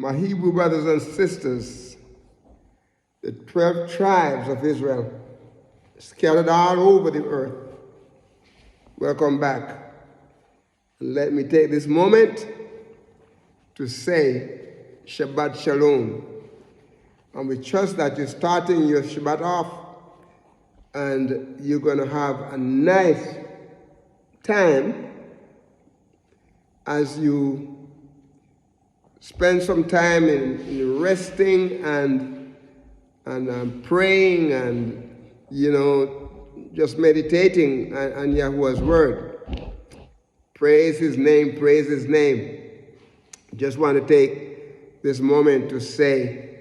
My Hebrew brothers and sisters, the 12 tribes of Israel, scattered all over the earth, welcome back. Let me take this moment to say Shabbat Shalom. And we trust that you're starting your Shabbat off and you're going to have a nice time as you spend some time in resting and praying and, just meditating on Yahuwah's word. Praise his name, praise his name. Just want to take this moment to say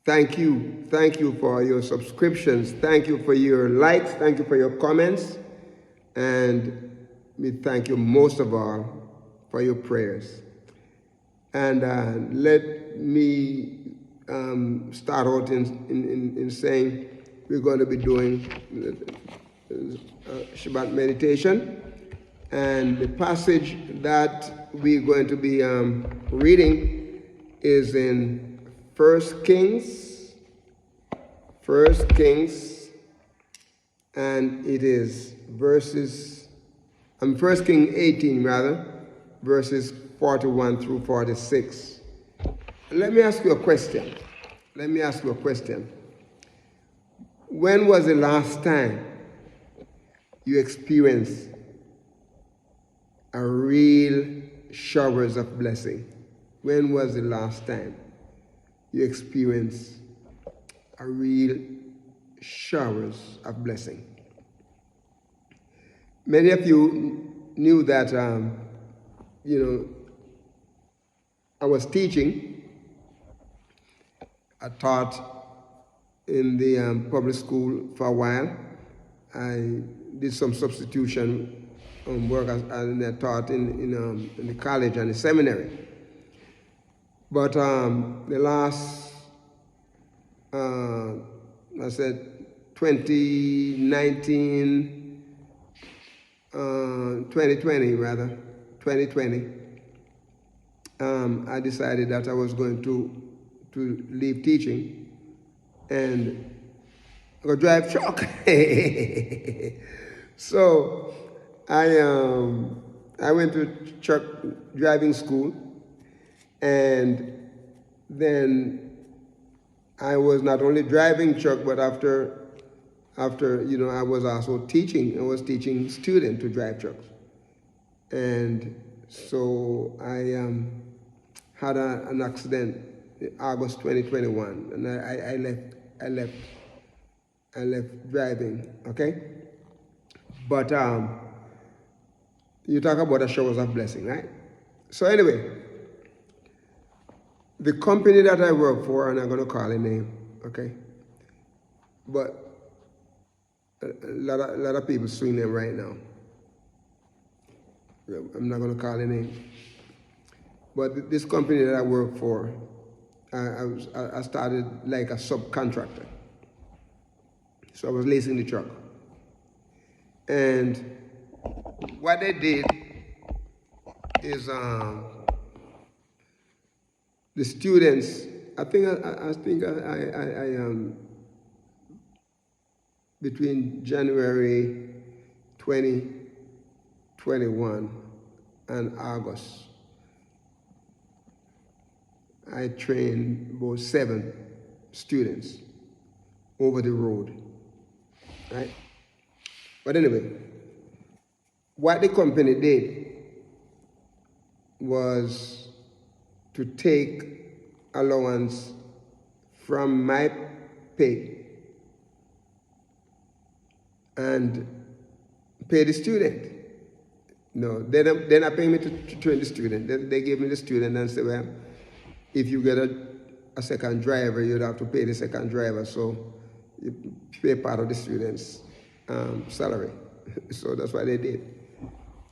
thank you. Thank you for your subscriptions. Thank you for your likes. Thank you for your comments. And we thank you most of all for your prayers. And let me start out in saying we're going to be doing Shabbat meditation. And the passage that we're going to be reading is in 1 Kings, and it is 1 Kings 18 rather, verses 41 through 46. Let me ask you a question. When was the last time you experienced a real showers of blessing? When was the last time you experienced a real showers of blessing? Many of you knew that, I was teaching. I taught in the public school for a while. I did some substitution work and I taught in the college and the seminary. But the last, 2020, I decided that I was going to leave teaching and go drive truck. So I went to truck driving school, and then I was not only driving truck, but after I was also teaching. I was teaching students to drive trucks, and so I had an accident in August 2021, and I left driving. Okay, but you talk about the showers of blessing, right? So anyway, the company that I work for, and I'm going to call a name, okay? But a lot of people suing them right now. I'm not going to call a name. But this company that I work for, I started like a subcontractor. So I was leasing the truck. And what they did is the students, I think between January 2021 and August, I trained about 7 students over the road, right? But anyway, what the company did was to take allowance from my pay and pay the student. No, they're not paying me to train the student. They gave me the student and said, well, if you get a second driver, you'd have to pay the second driver, so you pay part of the student's salary. So that's what they did.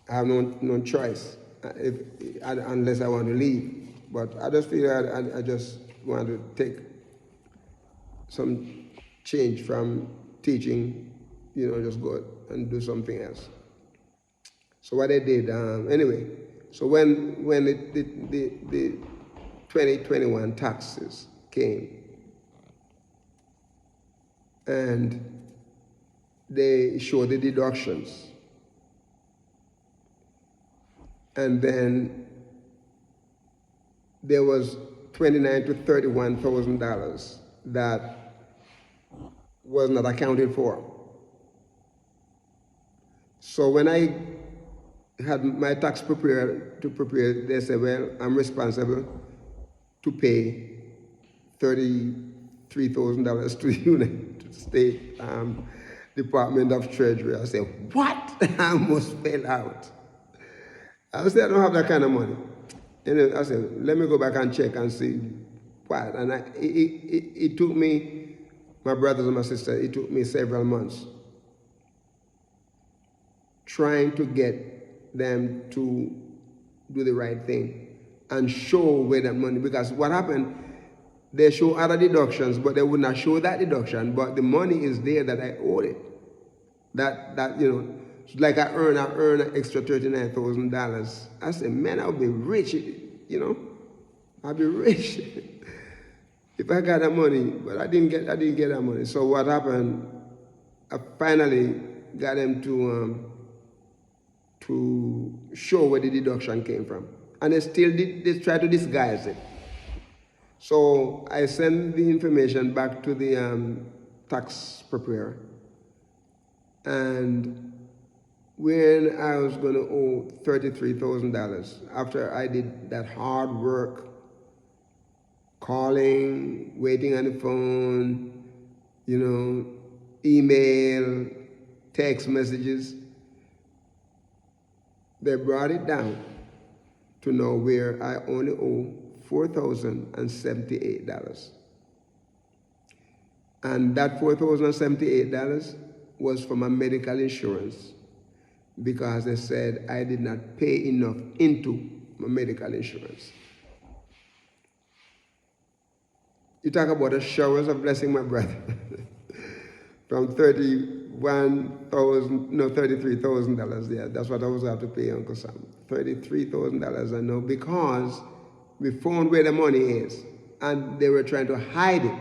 I have no choice unless I want to leave. But I just feel I just want to take some change from teaching, just go and do something else. So what they did, anyway, so when the 2021 taxes came, and they show the deductions, and then there was $29,000 to $31,000 that was not accounted for. So when I had my tax prepared, they said, well, I'm responsible to pay $33,000 to the State Department of Treasury. I said, what? I almost fell out. I said, I don't have that kind of money. And I said, let me go back and check and see what. And it took me, my brothers and my sisters, it took me several months trying to get them to do the right thing and show where that money, because what happened, they show other deductions, but they would not show that deduction, but the money is there that I owed it. That you know, like I earn an extra $39,000. I said, man, I'll be rich, you know, I'll be rich if I got that money, but I didn't get that money. So what happened, I finally got them to show where the deduction came from. And they try to disguise it. So I sent the information back to the tax preparer. And when I was going to owe $33,000, after I did that hard work, calling, waiting on the phone, you know, email, text messages, they brought it down to know where I only owe $4,078. And that $4,078 was for my medical insurance, because they said I did not pay enough into my medical insurance. You talk about the showers of blessing, my brother. From $33,000, yeah, that's what I was have to pay Uncle Sam. $33,000, I know, because we found where the money is, and they were trying to hide it,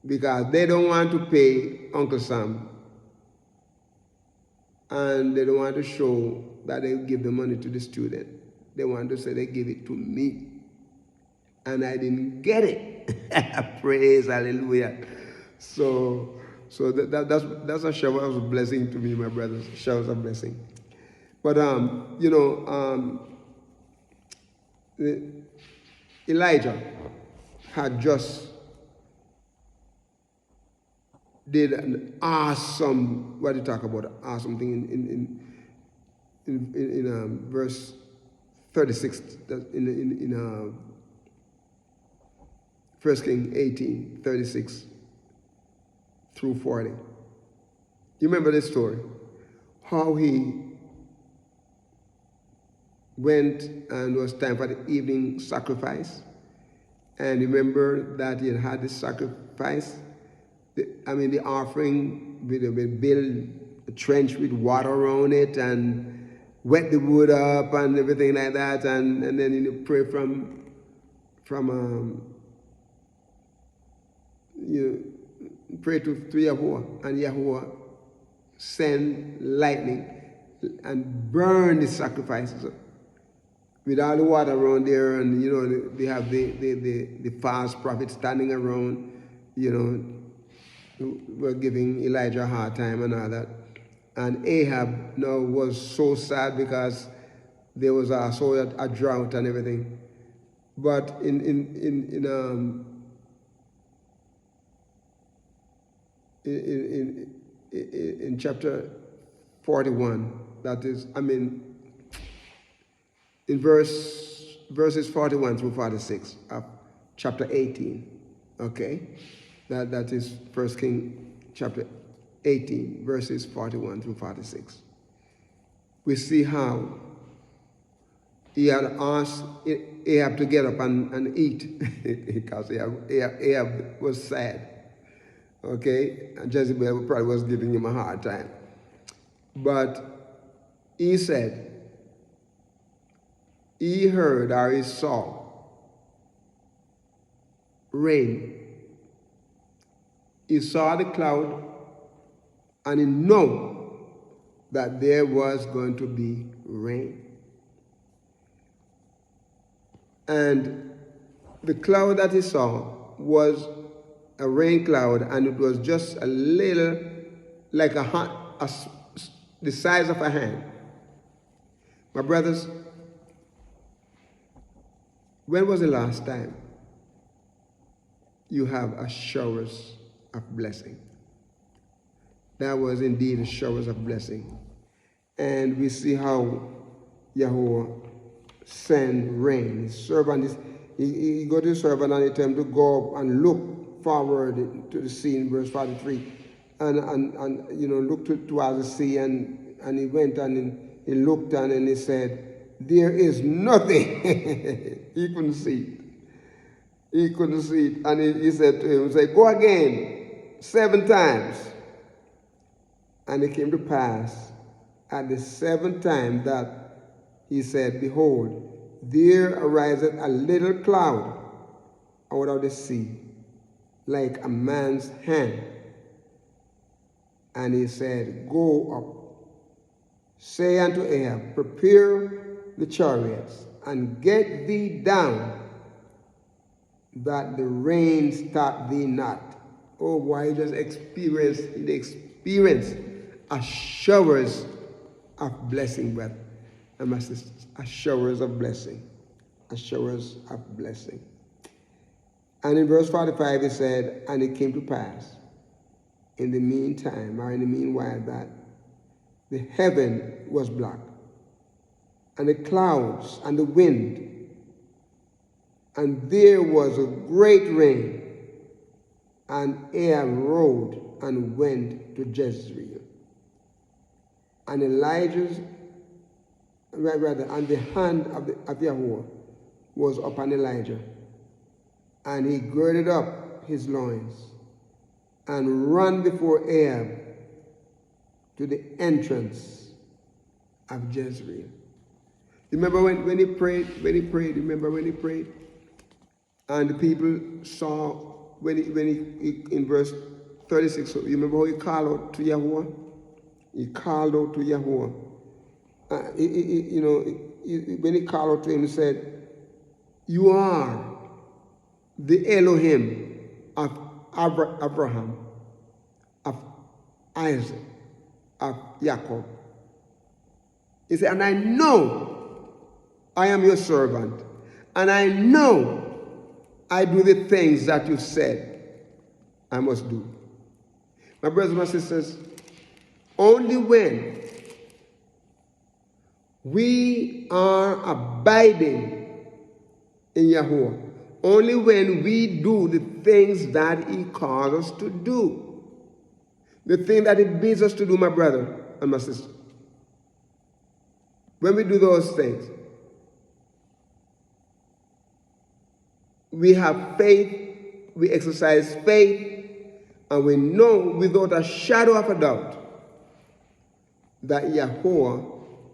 because they don't want to pay Uncle Sam, and they don't want to show that they give the money to the student. They want to say they give it to me, and I didn't get it. Praise, hallelujah. So that's a shower of blessing to me, my brothers. Showers of blessing. But you know, Elijah had just did an awesome, what do you talk about? Awesome thing in verse 36 in 1 Kings 18, 36 through 40. You remember this story? How he went and it was time for the evening sacrifice. And remember that he had this sacrifice, the offering, we build a trench with water around it and wet the wood up and everything like that, and then you pray from you pray to Yahuwah, and Yahuwah send lightning and burn the sacrifices with all the water around there, and you know they have the false prophet standing around, you know, were giving Elijah a hard time and all that. And Ahab now was so sad because there was also a drought and everything. But in chapter 41, that is, in verses 41 through 46 of chapter 18, okay? That is 1 Kings chapter 18, verses 41 through 46. We see how he had asked Ahab to get up and eat because Ahab was sad. Okay, and Jezebel probably was giving him a hard time. But he said, he heard or he saw rain. He saw the cloud and he knew that there was going to be rain. And the cloud that he saw was a rain cloud, and it was just a little, like the size of a hand. My brothers, when was the last time you have a showers of blessing? That was indeed a showers of blessing. And we see how Yahweh send rain. His servant he go to his servant and he tell him to go up and look forward to the sea in verse 43. And look towards the sea, and he went and he looked and he said, there is nothing. He couldn't see it. He couldn't see it. And he said to him, go again 7 times. And it came to pass at the 7th time that he said, behold, there ariseth a little cloud out of the sea, like a man's hand. And he said, go up, say unto Ahab, prepare the chariots, and get thee down, that the rain stop thee not. Oh, why he just experienced a showers of blessing, brother and my sisters. A showers of blessing. A showers of blessing. And in verse 45 it said, and it came to pass in the meantime, or in the meanwhile, that the heaven was black, and the clouds and the wind, and there was a great rain, and Ahab rode and went to Jezreel. And and the hand of Yahweh was upon Elijah, and he girded up his loins and ran before Ahab to the entrance of Jezreel. Remember when he prayed? Remember when he prayed? And the people saw, when he in verse 36, so you remember how he called out to Yahweh? He called out to Yahweh. When he called out to him, he said, you are the Elohim of Abraham, of Isaac, of Jacob. He said, and I know I am your servant, and I know I do the things that you said I must do. My brothers and my sisters, only when we are abiding in Yahuwah, only when we do the things that he calls us to do, the thing that he bids us to do, my brother and my sister, when we do those things, we have faith, we exercise faith, and we know without a shadow of a doubt that Yahuwah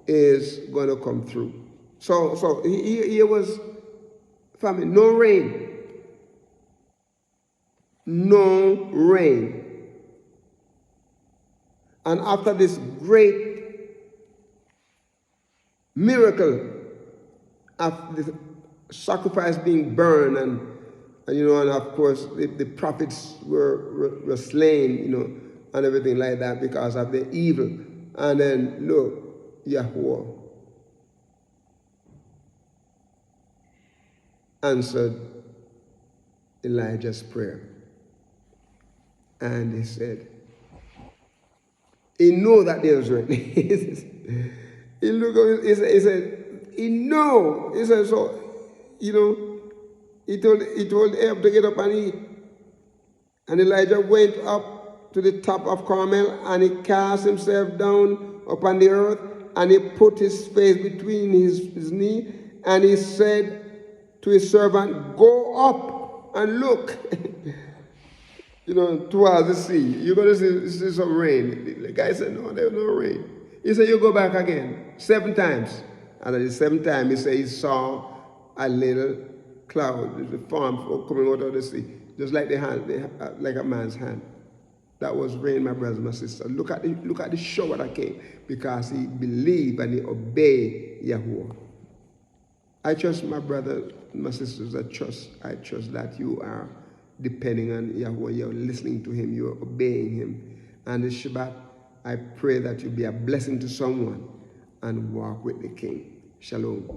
is going to come through. So here was, family, no rain. No rain. And after this great miracle of the sacrifice being burned, and of course the prophets were slain, and everything like that because of the evil. And then look, Yahuwah answered Elijah's prayer. And he said, he knew that there was rain. He said, he knew. He said, so, he told Ahab to get up and eat. And Elijah went up to the top of Carmel, and he cast himself down upon the earth, and he put his face between his knee, and he said to his servant, go up and look, towards the sea. You're going to see some rain. The guy said, no, there's no rain. He said, you go back again 7 times. And at the 7th time, he said he saw a little cloud, the form coming out of the sea, just like the hand, like a man's hand. That was rain, my brothers and my sisters. Look at the shower that came because he believed and he obeyed Yahuwah. I trust my brothers, my sisters. I trust that you are depending on Yahuwah. You're listening to him. You're obeying him. And this Shabbat, I pray that you be a blessing to someone and walk with the King. Shalom.